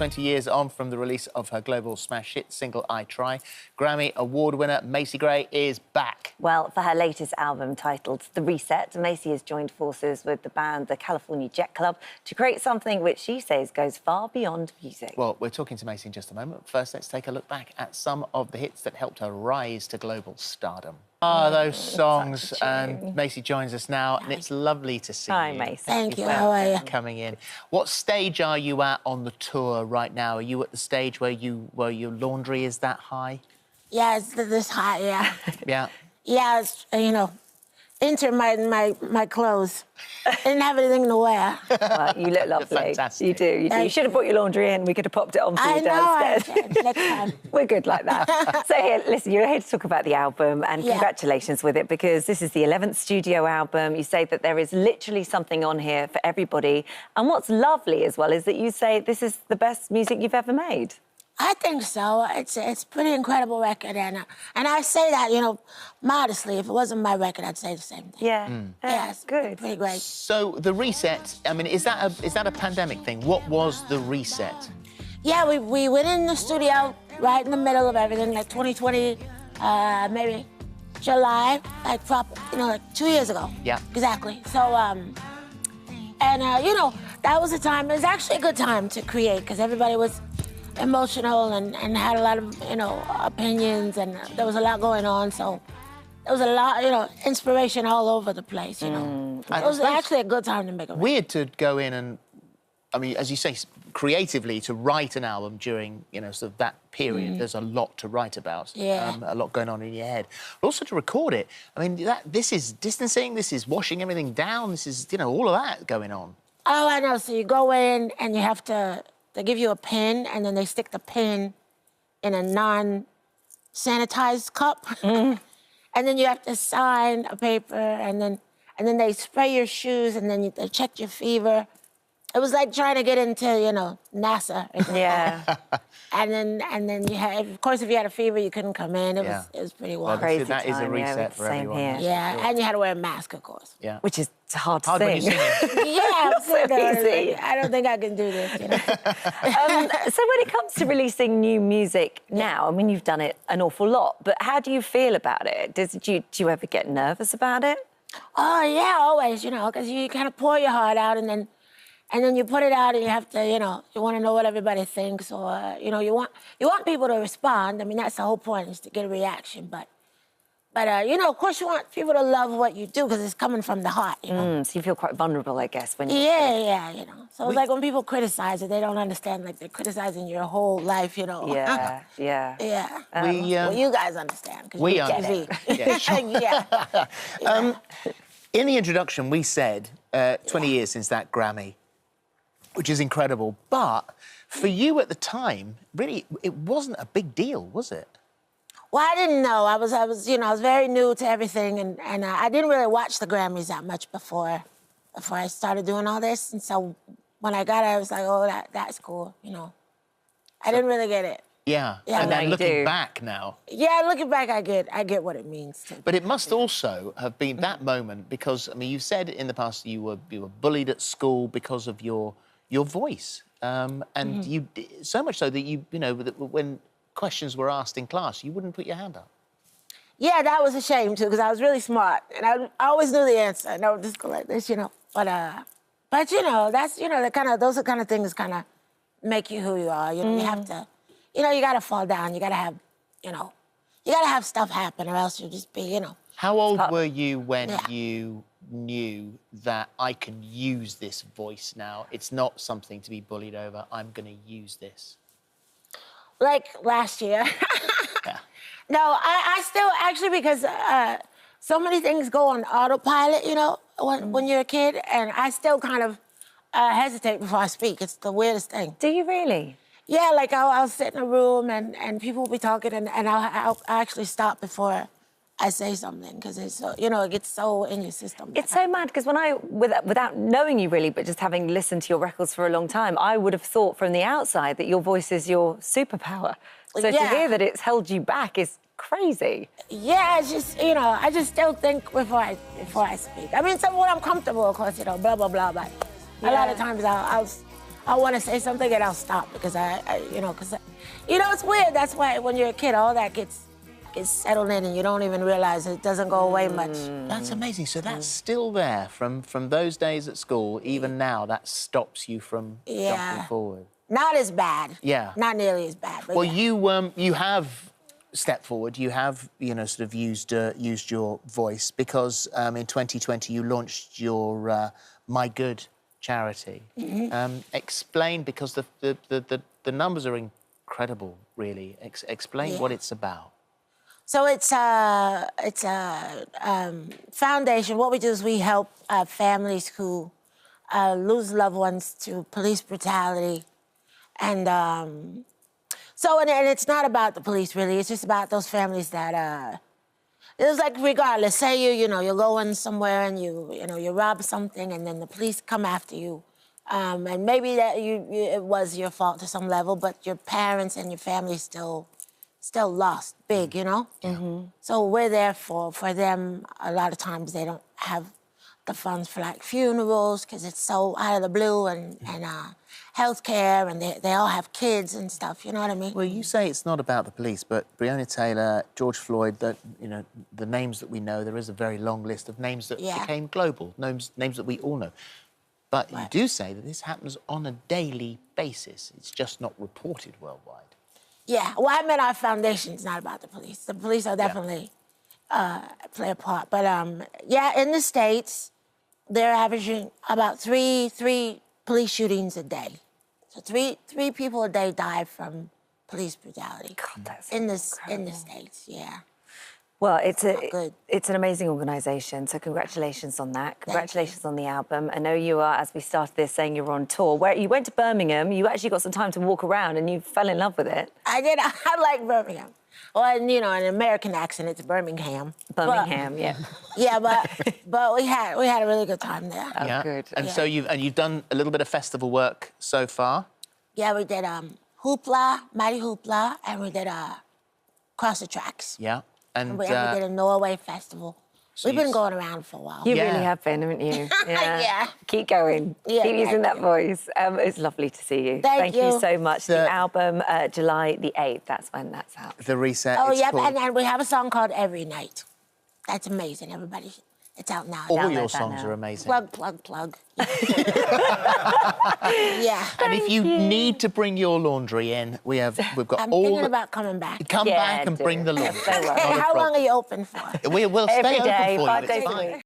20 years on from the release of her global smash hit single, I Try. Grammy Award winner Macy Gray is back. Well, for her latest album titled The Reset, Macy has joined forces with the band The California Jet Club to create something which she says goes far beyond music. Well, we're talking to Macy in just a moment. First, let's take a look back at some of the hits that helped her rise to global stardom. Those songs, and Macy joins us now, and it's lovely to see you. Hi, Macy. Thank you. How are you? Coming in. What stage are you at on the tour right now? Are you at the stage where your laundry is that high? Yeah, it's this high, yeah. Yeah. Yeah, it's, enter my clothes. I didn't have anything to wear. Well, you look lovely. Fantastic. You do, you do. You should have brought your laundry in. We could have popped it on for you downstairs. I know, next time. We're good like that. So here, listen, you're here to talk about the album, and congratulations with it, because this is the 11th studio album. You say that there is literally something on here for everybody. And what's lovely as well is that you say this is the best music you've ever made. I think so. It's a pretty incredible record, and I say that, modestly. If it wasn't my record, I'd say the same thing. Yeah. Yeah, it's good. Pretty great. So the reset, I mean, is that a pandemic thing? What was the reset? Yeah, we went in the studio right in the middle of everything, like 2020, maybe July, like 2 years ago. Yeah. Exactly. So, that was a time. It was actually a good time to create because everybody was emotional and had a lot of, opinions, and there was a lot going on. So there was a lot, inspiration all over the place, It was actually a good time to make a record. Weird to go in and, I mean, as you say, creatively, to write an album during, sort of that period. There's a lot to write about. Yeah. A lot going on in your head. But also to record it. I mean, this is distancing, this is washing everything down, this is, all of that going on. Oh, I know. So you go in and you have to... They give you a pen, and then they stick the pen in a non-sanitized cup. And then you have to sign a paper, and then they spray your shoes, and then they check your fever. It was like trying to get into, NASA. Yeah. And then you had, of course, if you had a fever, you couldn't come in. It was pretty wild. Crazy that is a time, reset for same everyone. here. Yeah, and you had to wear a mask, of course. Yeah. Which is hard to Hard when sing. you're singing. Yeah, I'm sitting there, easy. like, I don't think I can do this, So when it comes to releasing new music now, I mean, you've done it an awful lot, but how do you feel about it? Do you ever get nervous about it? Oh, yeah, always, because you kind of pour your heart out, and then you put it out, and you have to, you want to know what everybody thinks, or, you want people to respond. I mean, that's the whole point, is to get a reaction. But of course, you want people to love what you do, because it's coming from the heart, So you feel quite vulnerable, I guess, when you... Yeah. So it's like when people criticize it, they don't understand, like, they're criticizing your whole life, Yeah. Yeah. Well, you guys understand, because we you're understand. TV. Yeah, sure. Yeah. In the introduction, we said 20 years since that Grammy, which is incredible. But for you at the time, really, it wasn't a big deal, was it? Well, I didn't know. I was very new to everything, and I didn't really watch the Grammys that much before I started doing all this. And so when I got it, I was like, oh, that's cool, I didn't really get it. Yeah. Yeah, And now then you looking do. back now. Yeah, looking back, I get what it means to. But it must also have been that moment, because, I mean, you said in the past you were bullied at school because of your voice. And you, so much so that when questions were asked in class, you wouldn't put your hand up. Yeah, that was a shame too, because I was really smart, and I always knew the answer. And I would just go like this, But that's those are kind of things kind of make you who you are. You have to, you gotta fall down. You gotta have, you gotta have stuff happen, or else you'll just be, How old were you when you knew that I can use this voice now? It's not something to be bullied over. I'm going to use this. Like last year. Yeah. No, I still, actually, because so many things go on autopilot, when you're a kid, and I still kind of hesitate before I speak. It's the weirdest thing. Do you really? Yeah, like I'll sit in a room and people will be talking, and I'll actually stop before I say something, because it's so, it gets so in your system. It's so mad, because when without knowing you really, but just having listened to your records for a long time, I would have thought from the outside that your voice is your superpower. So to hear that it's held you back is crazy. Yeah, it's just, I just still think before I speak. I mean, when I'm comfortable, of course, blah, blah, blah, but a lot of times I want to say something and I'll stop because it's weird. That's why when you're a kid, all that gets settled in and you don't even realize it doesn't go away much. That's amazing. So that's still there from those days at school. Even now, that stops you from jumping forward. Not as bad. Yeah. Not nearly as bad. But well, you have stepped forward. You have sort of used your voice because in 2020 you launched your My Good charity. Explain, because the numbers are incredible. Really, explain what it's about. So it's a foundation. What we do is we help families who lose loved ones to police brutality. And and it's not about the police, really. It's just about those families that, it's like regardless, say you're going somewhere and you rob something and then the police come after you. And maybe that it was your fault to some level, but your parents and your family still lost big, So we're there for them. A lot of times they don't have the funds for like funerals because it's so out of the blue and healthcare, and they all have kids and stuff. You know what I mean? Well, you say it's not about the police, but Breonna Taylor, George Floyd, the names that we know, there is a very long list of names that became global, names that we all know. But you do say that this happens on a daily basis. It's just not reported worldwide. Yeah. Well, I meant our foundation's not about the police. The police are definitely play a part. But in the States, they're averaging about three police shootings a day. So three people a day die from police brutality. God, that's in the incredible. States, yeah. Well, it's an amazing organisation, so congratulations on that. Congratulations on the album. I know you are, as we started this, saying you were on tour. Where you went to Birmingham, you actually got some time to walk around and you fell in love with it. I did. I like Birmingham. Well, and, in an American accent, it's Birmingham. Birmingham, yeah. Yeah, but we had a really good time there. Oh, yeah. Good. And so you've done a little bit of festival work so far. Yeah, we did Hoopla, Mighty Hoopla, and we did Cross the Tracks. Yeah. And we did a Norway festival. So we've been going around for a while. You really have been, haven't you? Yeah. Yeah. Keep going. Yeah, Keep using that voice. It's lovely to see you. Thank you. You so much. The album, July the 8th, that's when that's out. The Reset. Oh, yeah, and we have a song called Every Night. That's amazing, everybody. It's out now. All your songs are amazing. Plug. Yeah. And if you need to bring your laundry in, we've got I'm all... thinking about coming back. Come back and bring the laundry. How long are you open for? We'll stay Every open day, for 5 you. days It's a fine. week.